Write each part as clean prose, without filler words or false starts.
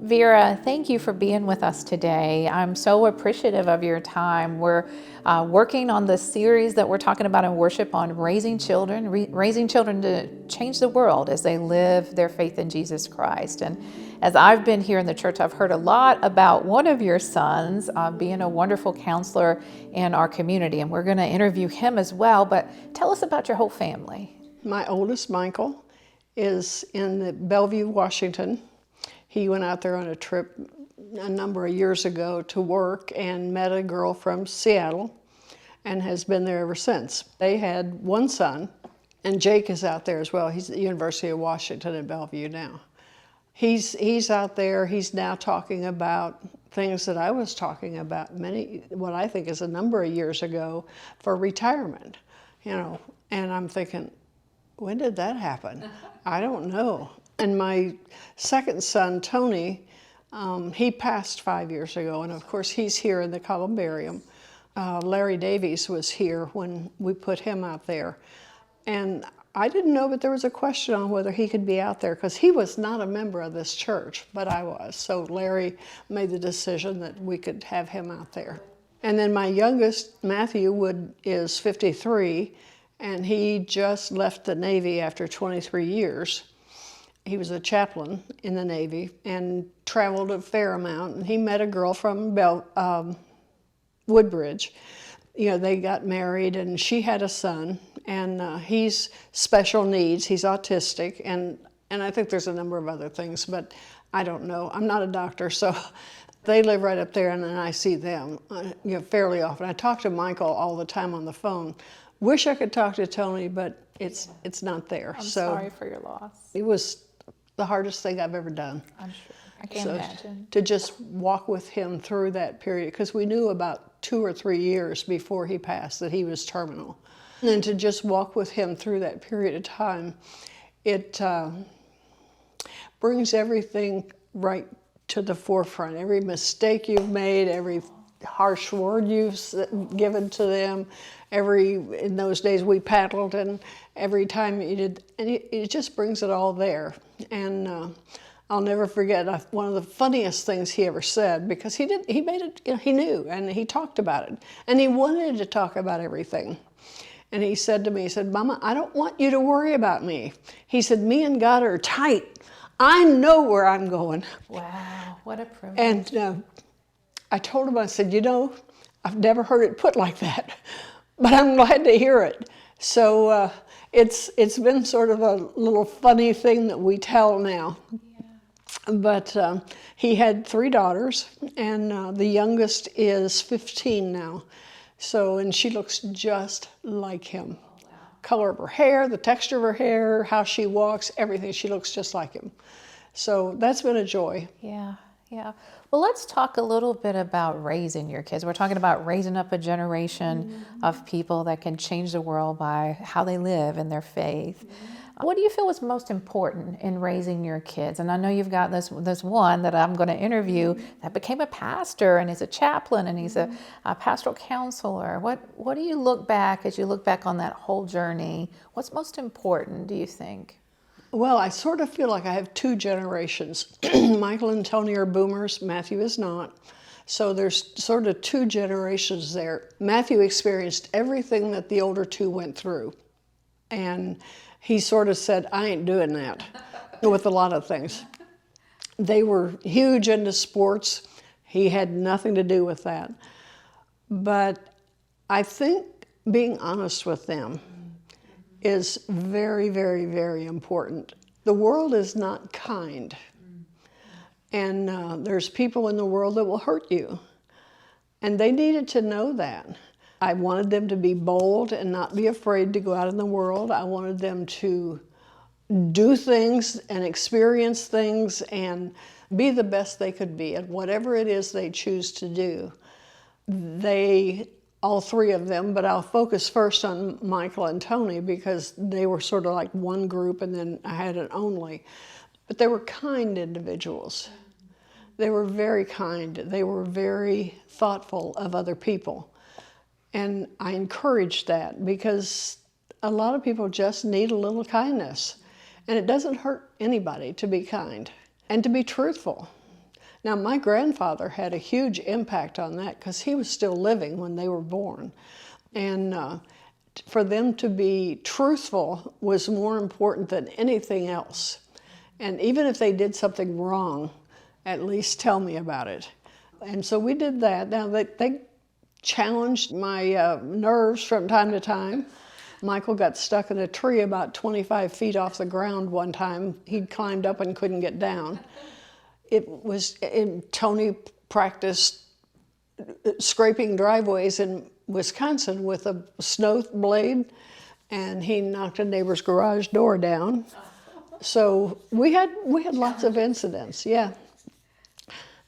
Vera, thank you for being with us today. I'm so appreciative of your time. We're working on the series that we're talking about in worship on raising children, raising children to change the world as they live their faith in Jesus Christ. And as I've been here in the church, I've heard a lot about one of your sons being a wonderful counselor in our community, and we're going to interview him as well. But tell us about your whole family. My oldest, Michael, is in Bellevue, Washington. He went out there on a trip a number of years ago to work and met a girl from Seattle and has been there ever since. They had one son, and Jake is out there as well. He's at the University of Washington in Bellevue now. He's out there. He's now talking about things that I was talking about what I think is a number of years ago for retirement, and I'm thinking, when did that happen? I don't know. And my second son, Tony, he passed 5 years ago, and of course he's here in the columbarium. Larry Davies was here when we put him out there. And I didn't know, but there was a question on whether he could be out there, because he was not a member of this church, but I was. So Larry made the decision that we could have him out there. And then my youngest, Matthew, is 53, and he just left the Navy after 23 years. He was a chaplain in the Navy and traveled a fair amount. And he met a girl from Woodbridge. They got married, and she had a son. And he's special needs. He's autistic, and I think there's a number of other things, but I don't know. I'm not a doctor, so they live right up there, and then I see them fairly often. I talk to Michael all the time on the phone. Wish I could talk to Tony, but it's not there. I'm sorry for your loss. It was the hardest thing I've ever done. I'm sure. I can't imagine. To just walk with him through that period, because we knew about 2 or 3 years before he passed that he was terminal. And then to just walk with him through that period of time, it brings everything right to the forefront. Every mistake you've made, every harsh word you've given to them, in those days we paddled, and every time you did, and it just brings it all there. And I'll never forget one of the funniest things he ever said, because he made it, he knew, and he talked about it, and he wanted to talk about everything. And he said to me, he said, "Mama, I don't want you to worry about me." He said, "Me and God are tight. I know where I'm going." Wow, what a privilege. And I told him, I said, I've never heard it put like that, but I'm glad to hear it. So it's been sort of a little funny thing that we tell now. Yeah. But he had 3 daughters, and the youngest is 15 now. And she looks just like him. Wow. Color of her hair, the texture of her hair, how she walks, everything. She looks just like him. So that's been a joy. Yeah. Well, let's talk a little bit about raising your kids. We're talking about raising up a generation of people that can change the world by how they live in their faith. What do you feel is most important in raising your kids? And I know you've got this one that I'm going to interview that became a pastor, and he's a chaplain, and he's a pastoral counselor. What do you look back, as you look back on that whole journey, what's most important, do you think? Well, I sort of feel like I have 2 generations. Michael and Tony are boomers, Matthew is not. So there's sort of 2 generations there. Matthew experienced everything that the older 2 went through. And he sort of said, "I ain't doing that," with a lot of things. They were huge into sports. He had nothing to do with that. But I think being honest with them is very, very, very important. The world is not kind. And there's people in the world that will hurt you. And they needed to know that. I wanted them to be bold and not be afraid to go out in the world. I wanted them to do things and experience things and be the best they could be at whatever it is they choose to do. All 3 of them, but I'll focus first on Michael and Tony, because they were sort of like one group, and then I had an only. But they were kind individuals. They were very kind. They were very thoughtful of other people. And I encouraged that, because a lot of people just need a little kindness. And it doesn't hurt anybody to be kind and to be truthful. Now, my grandfather had a huge impact on that because he was still living when they were born. And for them to be truthful was more important than anything else. And even if they did something wrong, at least tell me about it. And so we did that. Now, they challenged my nerves from time to time. Michael got stuck in a tree about 25 feet off the ground one time. He'd climbed up and couldn't get down. Tony practiced scraping driveways in Wisconsin with a snow blade, and he knocked a neighbor's garage door down. So we had lots of incidents, yeah.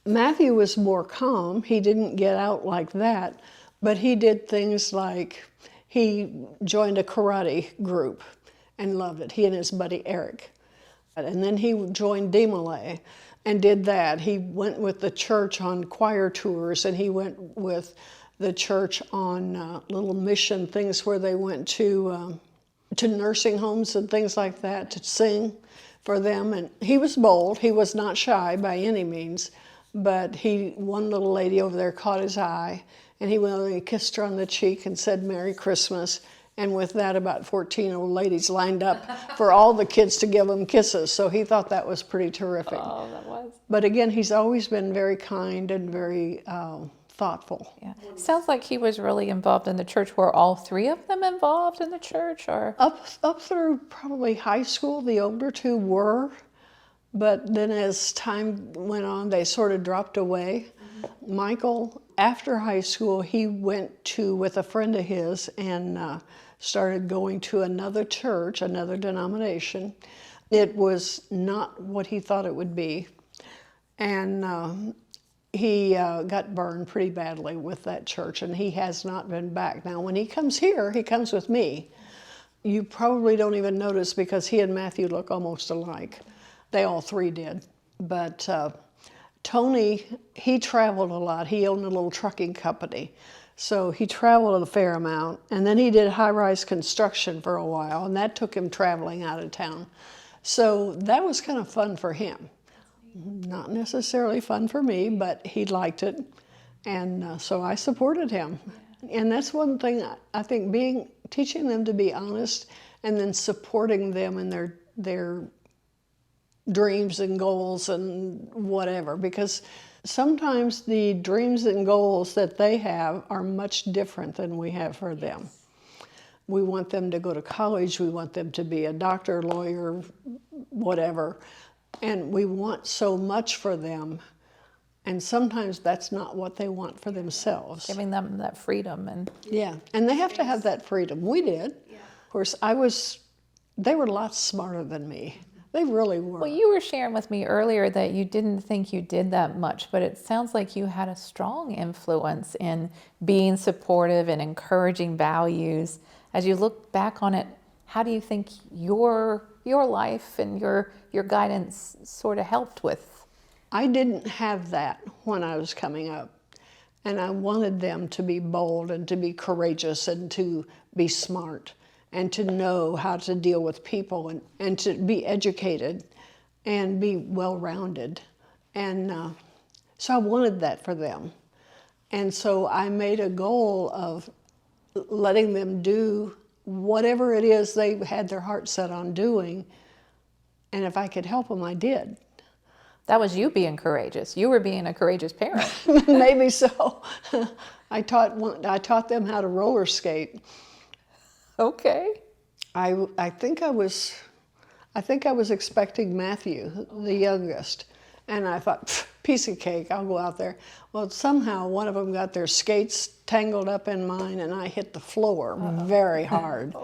Matthew was more calm. He didn't get out like that, but he did things like he joined a karate group and loved it, he and his buddy Eric. And then he joined D-Malay and did that. He went with the church on choir tours, and he went with the church on little mission things where they went to nursing homes and things like that to sing for them. And he was bold. He was not shy by any means, but one little lady over there caught his eye, and he went over and kissed her on the cheek and said, "Merry Christmas." And with that, about 14 old ladies lined up for all the kids to give him kisses. So he thought that was pretty terrific. Oh, that was. But again, he's always been very kind and very thoughtful. Yeah. Sounds like he was really involved in the church. Were all three of them involved in the church, or? Up through probably high school, the older two were. But then as time went on, they sort of dropped away. Mm-hmm. Michael, after high school, he went with a friend of his and started going to another church, another denomination. It was not what he thought it would be. And he got burned pretty badly with that church, and he has not been back. Now, when he comes here, he comes with me. You probably don't even notice because he and Matthew look almost alike. They all three did. But Tony, he traveled a lot. He owned a little trucking company. So he traveled a fair amount. And then he did high-rise construction for a while, and that took him traveling out of town. So that was kind of fun for him. Not necessarily fun for me, but he liked it. And so I supported him. And that's one thing I think, teaching them to be honest and then supporting them in their dreams and goals and whatever, because sometimes the dreams and goals that they have are much different than we have for them. We want them to go to college, we want them to be a doctor, lawyer, whatever, and we want so much for them, and sometimes that's not what they want for themselves. Giving them that freedom. Yeah, and they have to have that freedom. We did. Yeah. Of course, they were lots smarter than me. They really were. Well, you were sharing with me earlier that you didn't think you did that much, but it sounds like you had a strong influence in being supportive and encouraging values. As you look back on it, how do you think your life and your guidance sort of helped with? I didn't have that when I was coming up, and I wanted them to be bold and to be courageous and to be smart and to know how to deal with people and to be educated and be well-rounded. And so I wanted that for them. And so I made a goal of letting them do whatever it is they had their heart set on doing. And if I could help them, I did. That was you being courageous. You were being a courageous parent. Maybe so. I taught them how to roller skate. Okay. I think I was expecting Matthew, the youngest, and I thought, piece of cake, I'll go out there. Well, somehow one of them got their skates tangled up in mine, and I hit the floor very hard.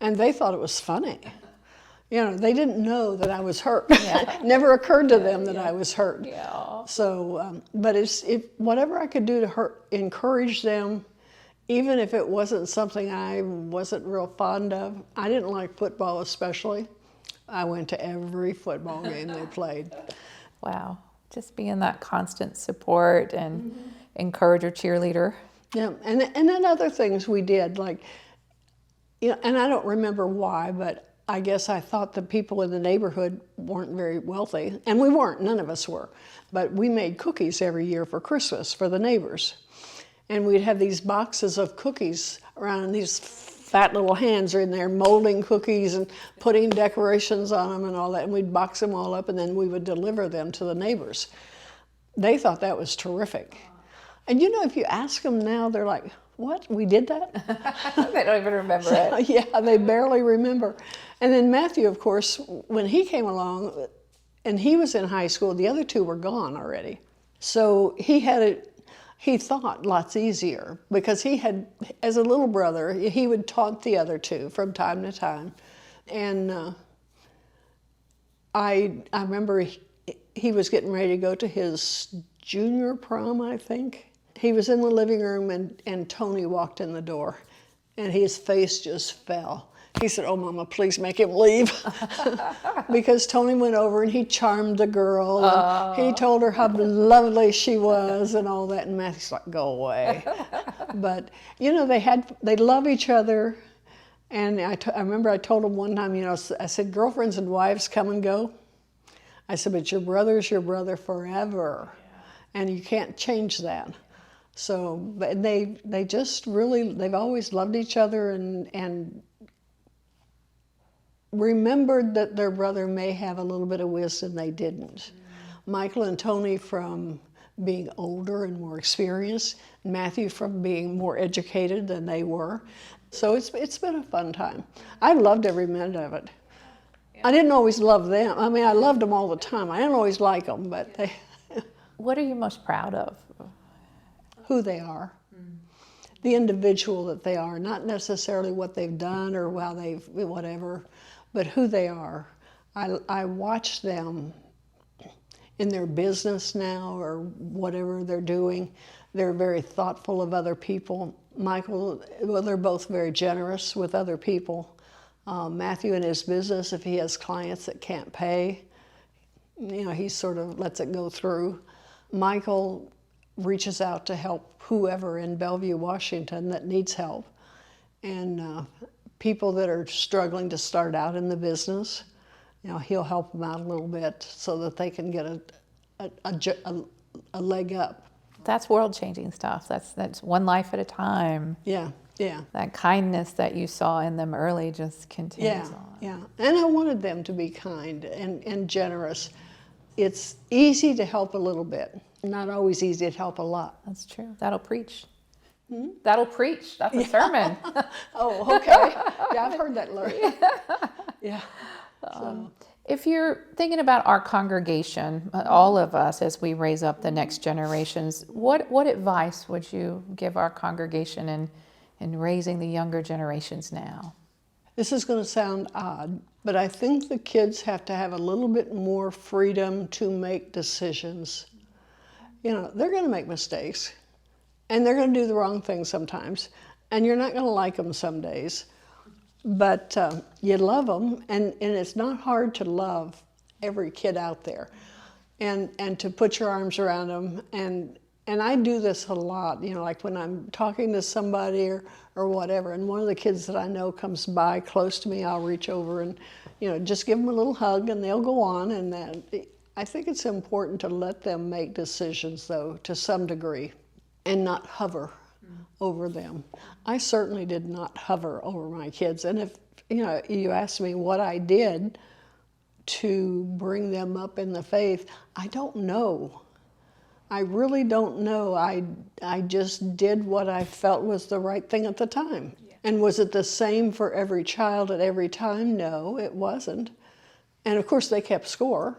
And they thought it was funny. You know, they didn't know that I was hurt. Yeah. It never occurred to them that I was hurt. Yeah. So, but whatever I could do to encourage them, even if it wasn't something I wasn't real fond of. I didn't like football especially. I went to every football game they played. Wow. Just being that constant support and encourager, cheerleader. Yeah, and then other things we did, like, you know, and I don't remember why, but I guess I thought the people in the neighborhood weren't very wealthy, and we weren't, none of us were. But we made cookies every year for Christmas for the neighbors. And we'd have these boxes of cookies around, and these fat little hands are in there molding cookies and putting decorations on them and all that, and we'd box them all up, and then we would deliver them to the neighbors. They thought that was terrific. And you know, if you ask them now, they're like, what, we did that? They don't even remember it. Yeah, they barely remember. And then Matthew, of course, when he came along, and he was in high school, the other two were gone already. So he had it, he thought lots easier, because he had, as a little brother, he would taunt the other two from time to time. And I remember he was getting ready to go to his junior prom, I think. He was in the living room, and Tony walked in the door, and his face just fell. He said, oh, Mama, please make him leave. Because Tony went over and he charmed the girl. And he told her how lovely she was and all that. And Matthew's like, go away. But, you know, they love each other. And I remember I told him one time, you know, I said, girlfriends and wives come and go. I said, but your brother's your brother forever. And you can't change that. So, but they just really, they've always loved each other and remembered that their brother may have a little bit of wisdom they didn't. Michael and Tony from being older and more experienced, Matthew from being more educated than they were. So it's been a fun time. I loved every minute of it. I didn't always love them. I mean, I loved them all the time. I didn't always like them, but they... What are you most proud of? Who they are. The individual that they are, not necessarily what they've done or how they've, whatever, but who they are. I watch them in their business now or whatever they're doing. They're very thoughtful of other people. Michael, well, they're both very generous with other people. Matthew in his business, if he has clients that can't pay, you know, he sort of lets it go through. Michael reaches out to help whoever in Bellevue, Washington that needs help. And people that are struggling to start out in the business, you know, he'll help them out a little bit so that they can get a leg up. That's world-changing stuff. That's one life at a time. Yeah, yeah. That kindness that you saw in them early just continues on. Yeah, and I wanted them to be kind and generous. It's easy to help a little bit, not always easy to help a lot. That's true. That'll preach. That'll preach. That's a sermon. Oh, okay. Yeah, I've heard that, Lori. Yeah. So. If you're thinking about our congregation, all of us as we raise up the next generations, what advice would you give our congregation in raising the younger generations now? This is going to sound odd, but I think the kids have to have a little bit more freedom to make decisions. You know, they're going to make mistakes, and they're going to do the wrong thing sometimes, and you're not going to like them some days. But you love them, and it's not hard to love every kid out there, and to put your arms around them. And I do this a lot, you know, like when I'm talking to somebody or whatever, and one of the kids that I know comes by close to me, I'll reach over and, you know, just give them a little hug, and they'll go on. And I think it's important to let them make decisions, though, to some degree, and not hover over them. I certainly did not hover over my kids. And if, you know, you ask me what I did to bring them up in the faith, I don't know. I really don't know. I just did what I felt was the right thing at the time. Yeah. And was it the same for every child at every time? No, it wasn't. And of course they kept score.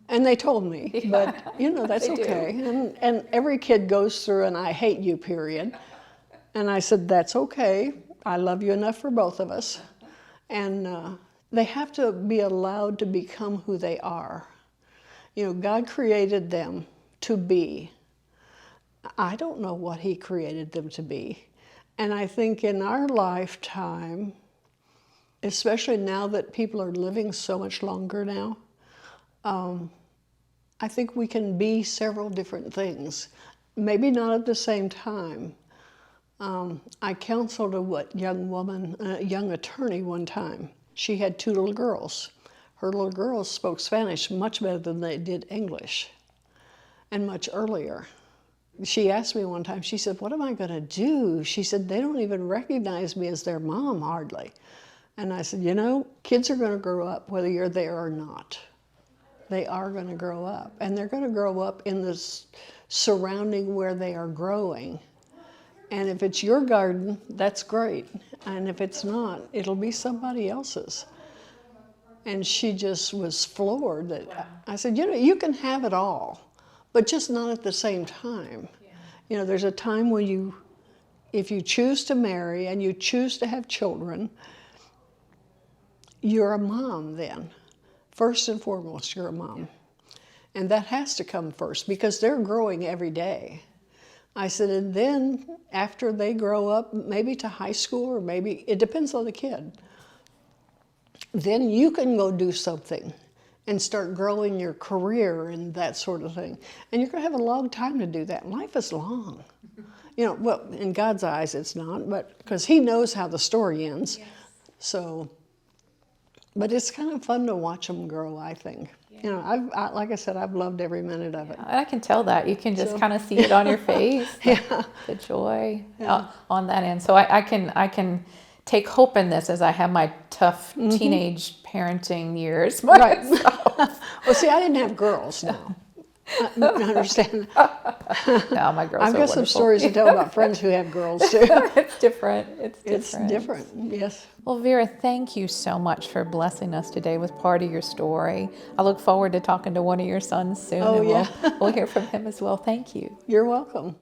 And they told me, yeah. But you know, that's okay. And every kid goes through an I hate you period. And I said, that's okay. I love you enough for both of us. And they have to be allowed to become who they are. You know, God created them to be. I don't know what He created them to be. And I think in our lifetime, especially now that people are living so much longer now, I think we can be several different things, maybe not at the same time. I counseled a young woman, a young attorney one time, she had 2 little girls. Her little girls spoke Spanish much better than they did English, and much earlier. She asked me one time, she said, what am I going to do? She said, they don't even recognize me as their mom hardly. And I said, you know, kids are going to grow up whether you're there or not. They are going to grow up. And they're going to grow up in this surrounding where they are growing. And if it's your garden, that's great. And if it's not, it'll be somebody else's. And she just was floored that I said, you know, you can have it all, but just not at the same time. Yeah. You know, there's a time when if you choose to marry and you choose to have children, you're a mom then. First and foremost, you're a mom. And that has to come first because they're growing every day. I said, and then after they grow up, maybe to high school or maybe, it depends on the kid, then you can go do something and start growing your career and that sort of thing. And you're going to have a long time to do that. Life is long. You know, well, in God's eyes it's not, but because He knows how the story ends. Yes. So, but it's kind of fun to watch them grow, I think. Yeah. You know, like I said, I've loved every minute of it. I can tell that. You can just kind of see it on your face, the joy on that end. So I can take hope in this as I have my tough teenage parenting years. Right. Well, see, I didn't have girls now. I understand. No, my girls I've are got some stories to tell about friends who have girls too. It's different. It's different, yes. Well, Vera, thank you so much for blessing us today with part of your story. I look forward to talking to one of your sons soon. Oh, and yeah. We'll hear from him as well. Thank you. You're welcome.